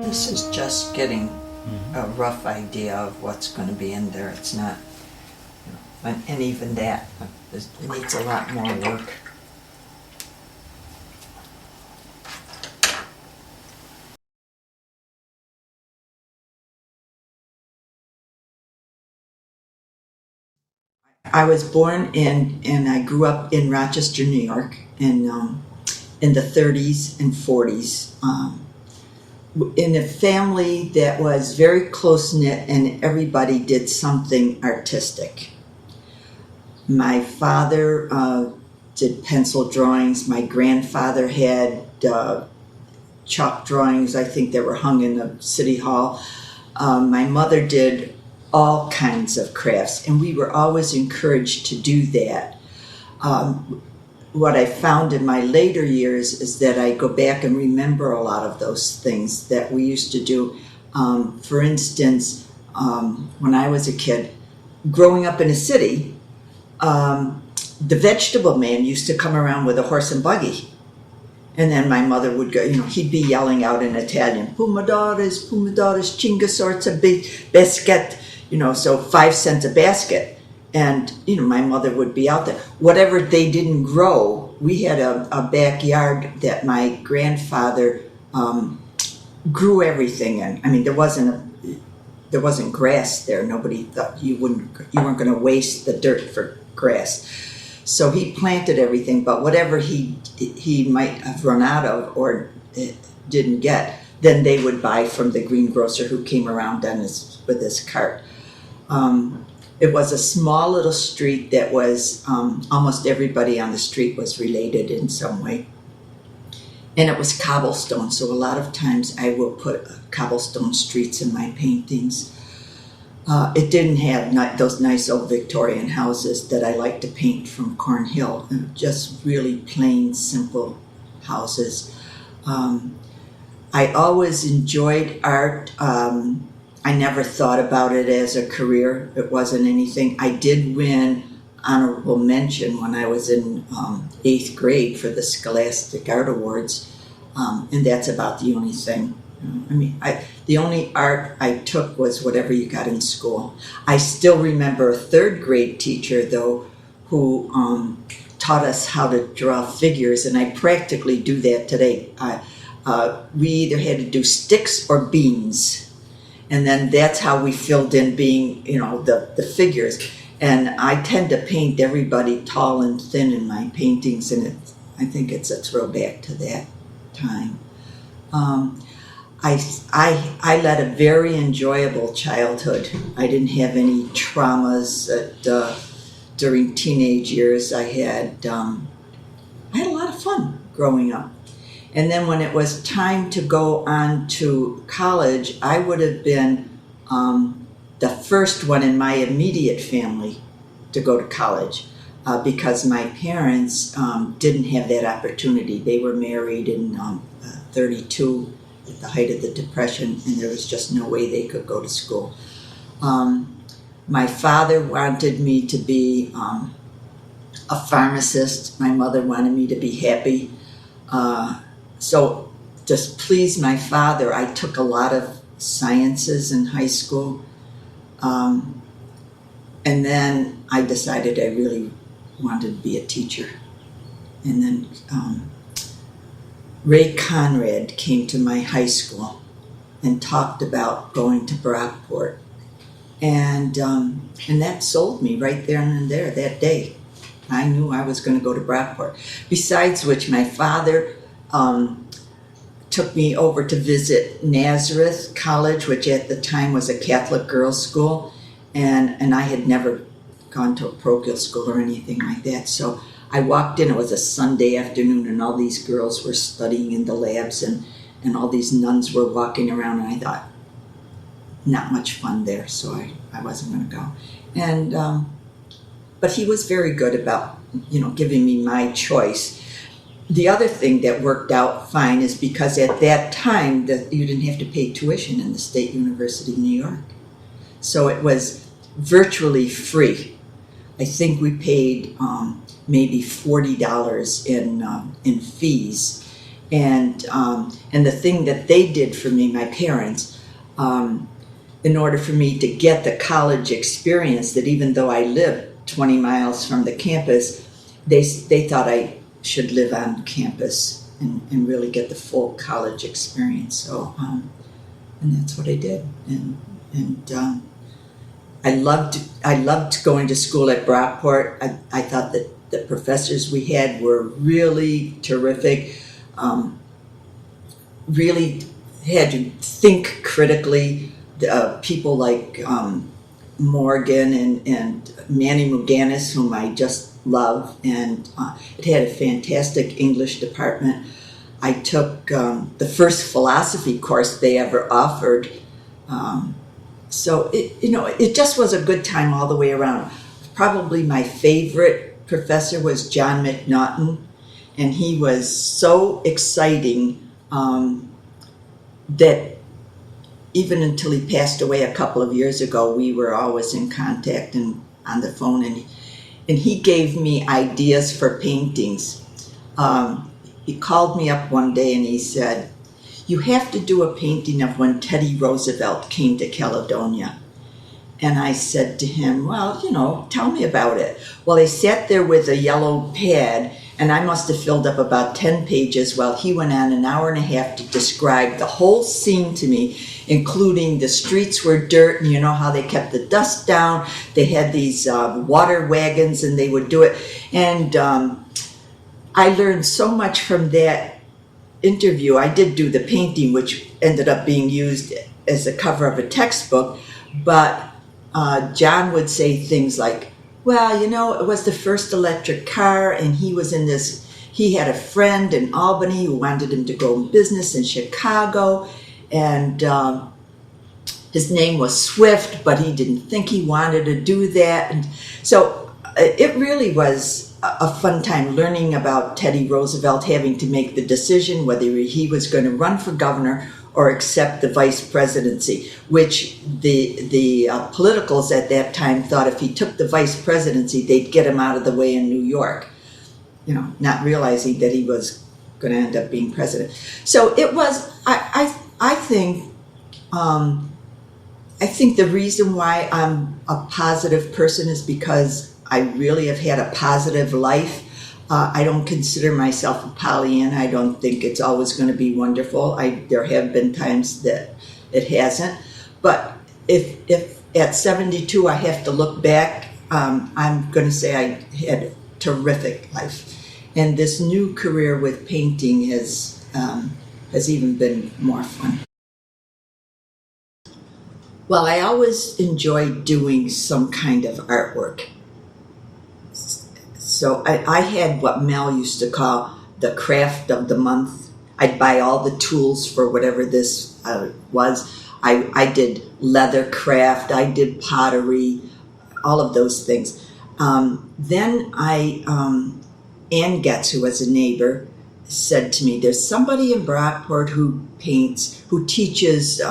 This is just getting a rough idea of what's going to be in there. It's not, and even that, it needs a lot more work. I was born in, and I grew up in Rochester, New York, in the 30s and 40s. In a family that was very close-knit and everybody did something artistic. My father did pencil drawings. My grandfather had chalk drawings, I think, that were hung in the city hall. My mother did all kinds of crafts, and we were always encouraged to do that. What I found in my later years is that I go back and remember a lot of those things that we used to do. For instance, when I was a kid, growing up in a city, the vegetable man used to come around with a horse and buggy. And then my mother would go, he'd be yelling out in Italian, pumadoras, chinga sorts of basket, so 5 cents a basket. And, my mother would be out there. Whatever they didn't grow, we had a backyard that my grandfather grew everything in. I mean, there wasn't grass there. Nobody thought you weren't going to waste the dirt for grass. So he planted everything, but whatever he might have run out of or didn't get, then they would buy from the greengrocer who came around with his cart. It was a small little street that was, almost everybody on the street was related in some way. And it was cobblestone, so a lot of times I will put cobblestone streets in my paintings. It didn't have those nice old Victorian houses that I like to paint from Cornhill, just really plain, simple houses. I always enjoyed art. I never thought about it as a career. It wasn't anything. I did win honorable mention when I was in 8th grade for the Scholastic Art Awards, and that's about the only thing. The only art I took was whatever you got in school. I still remember a 3rd grade teacher, though, who taught us how to draw figures, and I practically do that today. We either had to do sticks or beans. And then that's how we filled in being, the figures. And I tend to paint everybody tall and thin in my paintings, and I think it's a throwback to that time. I led a very enjoyable childhood. I didn't have any traumas during teenage years. I had a lot of fun growing up. And then when it was time to go on to college, I would have been the first one in my immediate family to go to college because my parents didn't have that opportunity. They were married in 32 at the height of the Depression, and there was just no way they could go to school. My father wanted me to be a pharmacist. My mother wanted me to be happy. So to please my father, I took a lot of sciences in high school. And then I decided I really wanted to be a teacher. And then Ray Conrad came to my high school and talked about going to Brockport. And that sold me right there and there that day. I knew I was going to go to Brockport. Besides which, my father took me over to visit Nazareth College, which at the time was a Catholic girls' school, and I had never gone to a parochial school or anything like that. So I walked in, it was a Sunday afternoon, and all these girls were studying in the labs, and all these nuns were walking around, and I thought, not much fun there, so I wasn't going to go. And but he was very good about, giving me my choice. The other thing that worked out fine is because at that time you didn't have to pay tuition in the State University of New York. So it was virtually free. I think we paid maybe $40 in fees. And the thing that they did for me, my parents, in order for me to get the college experience, that even though I lived 20 miles from the campus, they thought I should live on campus and really get the full college experience. So, and that's what I did. And I loved going to school at Brockport. I thought that the professors we had were really terrific. Really had to think critically. People like Morgan and Manny Muganis, whom I just love, and it had a fantastic English department. I took the first philosophy course they ever offered. So it just was a good time all the way around. Probably my favorite professor was John McNaughton, and he was so exciting that even until he passed away a couple of years ago, we were always in contact and on the phone, and he gave me ideas for paintings. He called me up one day and he said, "You have to do a painting of when Teddy Roosevelt came to Caledonia." And I said to him, "Well, tell me about it." Well, he sat there with a yellow pad, and I must have filled up about 10 pages while he went on an hour and a half to describe the whole scene to me, including the streets were dirt, and you know how they kept the dust down. They had these water wagons, and they would do it. And I learned so much from that interview. I did do the painting, which ended up being used as the cover of a textbook, but John would say things like, "Well, it was the first electric car, and he had a friend in Albany who wanted him to go in business in Chicago, and his name was Swift, but he didn't think he wanted to do that." And so it really was a fun time learning about Teddy Roosevelt having to make the decision whether he was going to run for governor or accept the vice presidency, which the politicals at that time thought if he took the vice presidency, they'd get him out of the way in New York, not realizing that he was going to end up being president. So it was, I think the reason why I'm a positive person is because I really have had a positive life. I don't consider myself a Pollyanna. I don't think it's always going to be wonderful. There have been times that it hasn't. But if at 72 I have to look back, I'm going to say I had a terrific life. And this new career with painting has even been more fun. Well, I always enjoyed doing some kind of artwork. So I had what Mel used to call the craft of the month. I'd buy all the tools for whatever this was. I did leather craft, I did pottery, all of those things. Then Ann Getz, who was a neighbor, said to me, "There's somebody in Brockport who teaches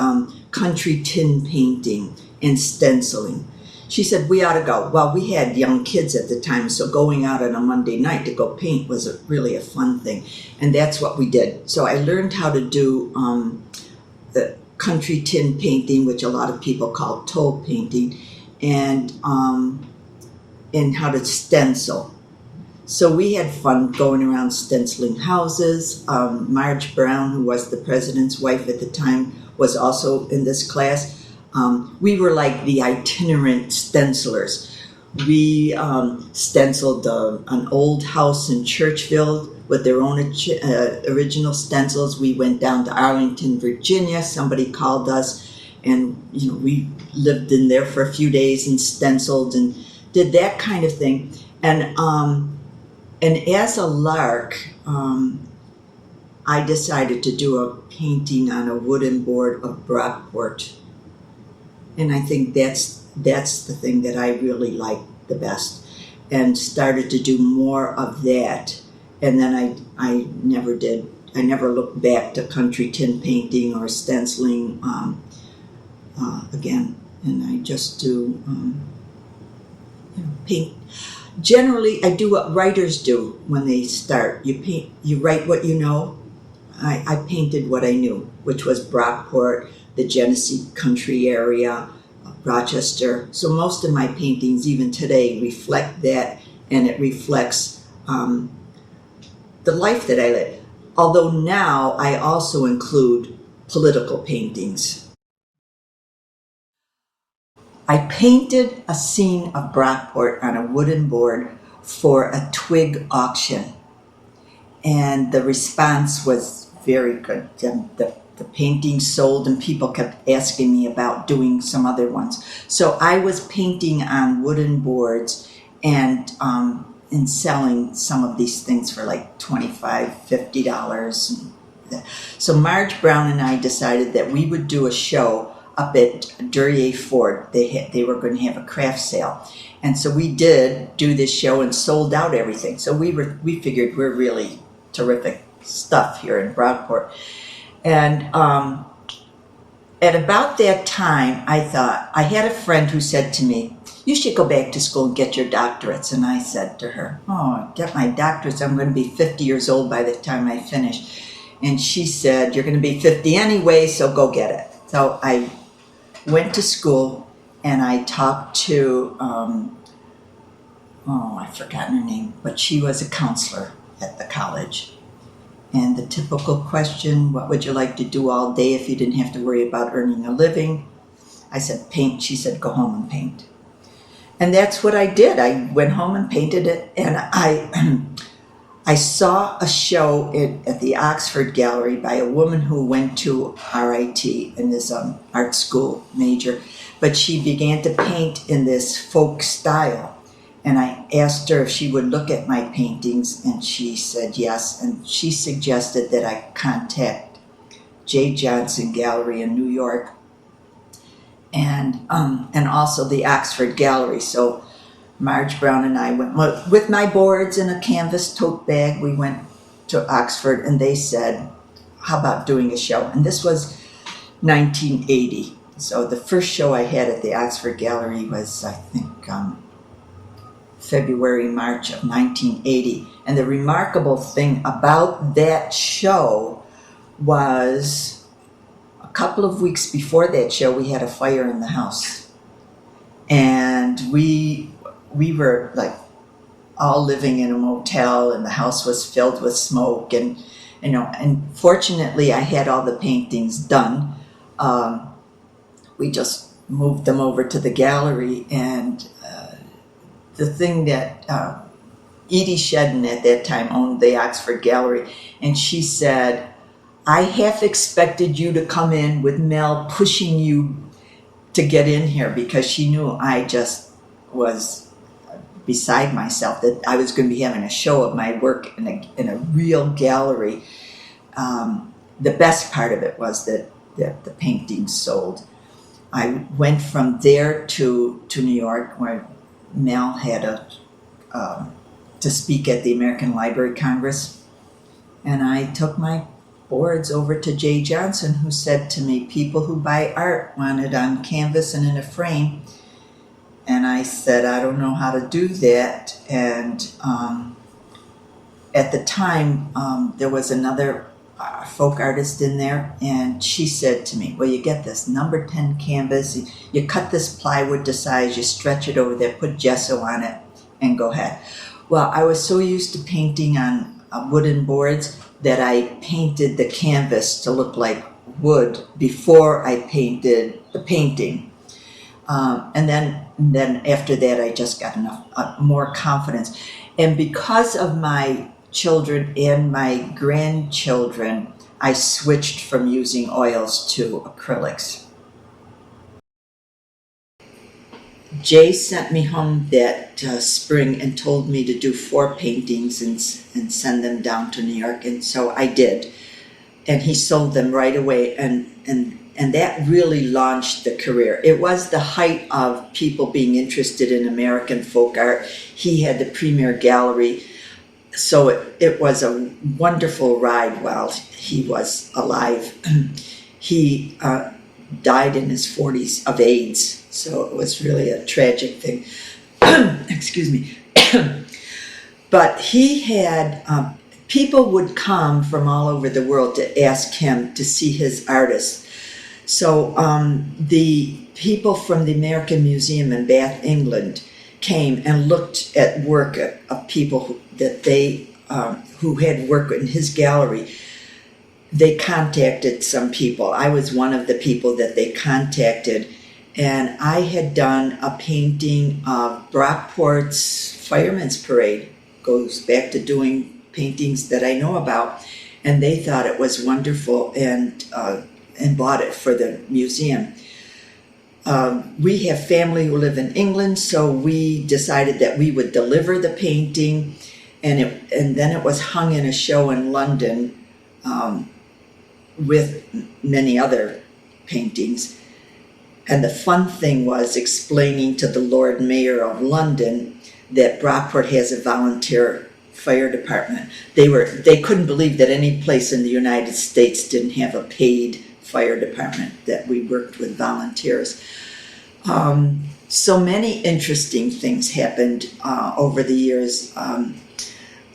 country tin painting and stenciling." She said, "We ought to go." Well, we had young kids at the time, so going out on a Monday night to go paint was really a fun thing. And that's what we did. So I learned how to do the country tin painting, which a lot of people call toll painting, and how to stencil. So we had fun going around stenciling houses. Marge Brown, who was the president's wife at the time, was also in this class. We were like the itinerant stencilers. We stenciled an old house in Churchville with their own original stencils. We went down to Arlington, Virginia. Somebody called us, and we lived in there for a few days and stenciled and did that kind of thing. And as a lark, I decided to do a painting on a wooden board of Brockport. And I think that's the thing that I really like the best, and started to do more of that. And then I never looked back to country tin painting or stenciling again. And I just do paint. Generally, I do what writers do when they start. You paint, you write what you know. I painted what I knew, which was Brockport, the Genesee country area, Rochester. So most of my paintings, even today, reflect that, and it reflects the life that I live. Although now I also include political paintings. I painted a scene of Brockport on a wooden board for a twig auction, and the response was very good. The painting sold, and people kept asking me about doing some other ones. So I was painting on wooden boards and selling some of these things for like $25, $50. So Marge Brown and I decided that we would do a show up at Duryea Ford. They were going to have a craft sale. And so we did do this show and sold out everything. So we figured we're really terrific stuff here in Brockport. And at about that time, I thought, I had a friend who said to me, "You should go back to school and get your doctorates." And I said to her, "Oh, get my doctorates. I'm going to be 50 years old by the time I finish." And she said, "You're going to be 50 anyway, so go get it." So I went to school and I talked to, I've forgotten her name, but she was a counselor at the college. And the typical question, what would you like to do all day if you didn't have to worry about earning a living? I said, paint. She said, go home and paint. And that's what I did. I went home and painted it. And I saw a show at the Oxford Gallery by a woman who went to RIT and is an art school major. But she began to paint in this folk style. And I asked her if she would look at my paintings, and she said yes. And she suggested that I contact J. Johnson Gallery in New York and also the Oxford Gallery. So Marge Brown and I went with my boards and a canvas tote bag. We went to Oxford, and they said, "How about doing a show?" And this was 1980. So the first show I had at the Oxford Gallery was, I think, February, March of 1980. And the remarkable thing about that show was a couple of weeks before that show, we had a fire in the house. And we were like all living in a motel, and the house was filled with smoke. And, and fortunately I had all the paintings done. We just moved them over to the gallery, and the thing that Edie Shedden at that time owned the Oxford Gallery, and she said, "I half expected you to come in with Mel pushing you to get in here," because she knew I just was beside myself, that I was going to be having a show of my work in a real gallery. The best part of it was that the paintings sold. I went from there to New York, where Mel had to speak at the American Library Congress, and I took my boards over to Jay Johnson, who said to me, "People who buy art want it on canvas and in a frame." And I said, "I don't know how to do that." And at the time, there was another folk artist in there, and she said to me, "Well, you get this number 10 canvas, you cut this plywood to size, you stretch it over there, put gesso on it, and go ahead." Well, I was so used to painting on wooden boards that I painted the canvas to look like wood before I painted the painting. And then after that, I just got more confidence. And because of my children and my grandchildren, I switched from using oils to acrylics. Jay sent me home that spring and told me to do 4 paintings and send them down to New York, and so I did. And he sold them right away, and that really launched the career. It was the height of people being interested in American folk art. He had the premier gallery. So it was a wonderful ride while he was alive. He died in his 40s of AIDS, so it was really a tragic thing. Excuse me. But he had people would come from all over the world to ask him to see his artists. So the people from the American Museum in Bath, England, came and looked at work of people who had work in his gallery. They contacted some people. I was one of the people that they contacted, and I had done a painting of Brockport's Fireman's Parade. Goes back to doing paintings that I know about, and they thought it was wonderful and bought it for the museum. We have family who live in England, so we decided that we would deliver the painting, and then it was hung in a show in London with many other paintings. And the fun thing was explaining to the Lord Mayor of London that Brockport has a volunteer fire department. They couldn't believe that any place in the United States didn't have a paid fire department, that we worked with volunteers. So many interesting things happened over the years.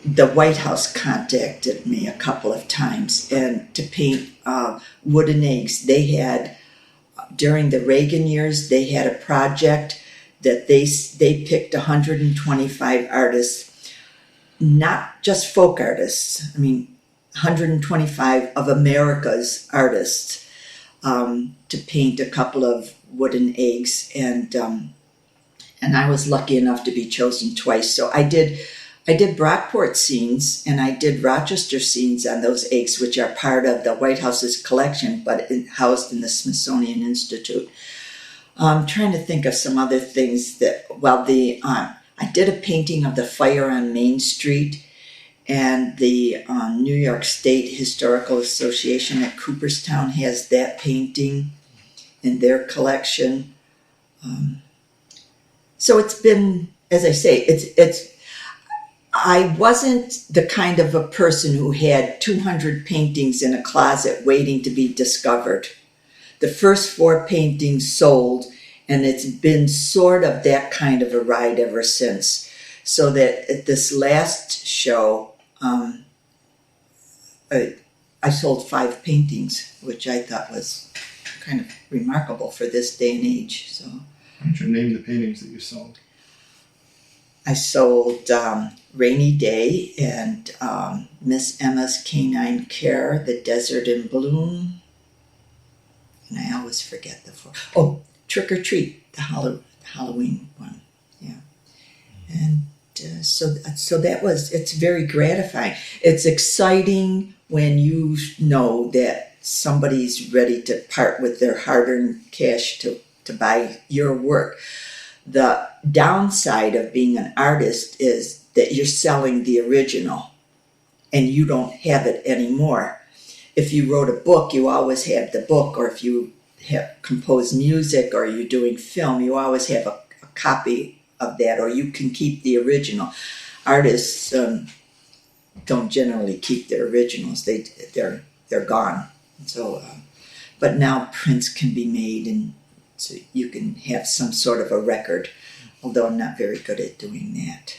The White House contacted me a couple of times and to paint wooden eggs. They had, during the Reagan years, they had a project that they picked 125 artists, not just folk artists, 125 of America's artists, to paint a couple of wooden eggs, and I was lucky enough to be chosen twice. So I did Brockport scenes and I did Rochester scenes on those eggs, which are part of the White House's collection, but housed in the Smithsonian Institute. I'm trying to think of some other things that, I did a painting of the fire on Main Street, and the New York State Historical Association at Cooperstown has that painting in their collection. So it's been, as I say, I wasn't the kind of a person who had 200 paintings in a closet waiting to be discovered. The first 4 paintings sold, and it's been sort of that kind of a ride ever since. So that at this last show, I sold 5 paintings, which I thought was kind of remarkable for this day and age. So, why don't you name the paintings that you sold? I sold Rainy Day and Miss Emma's Canine Care, The Desert in Bloom, and I always forget the 4. Oh, Trick or Treat, the Halloween one, yeah. And so that was, it's very gratifying. It's exciting when you know that somebody's ready to part with their hard-earned cash to buy your work. The downside of being an artist is that you're selling the original and you don't have it anymore. If you wrote a book, you always have the book, or if you have composed music or you're doing film, you always have a copy of that, or you can keep the original. Artists don't generally keep their originals. They're gone. So, but now prints can be made, and so you can have some sort of a record, although I'm not very good at doing that.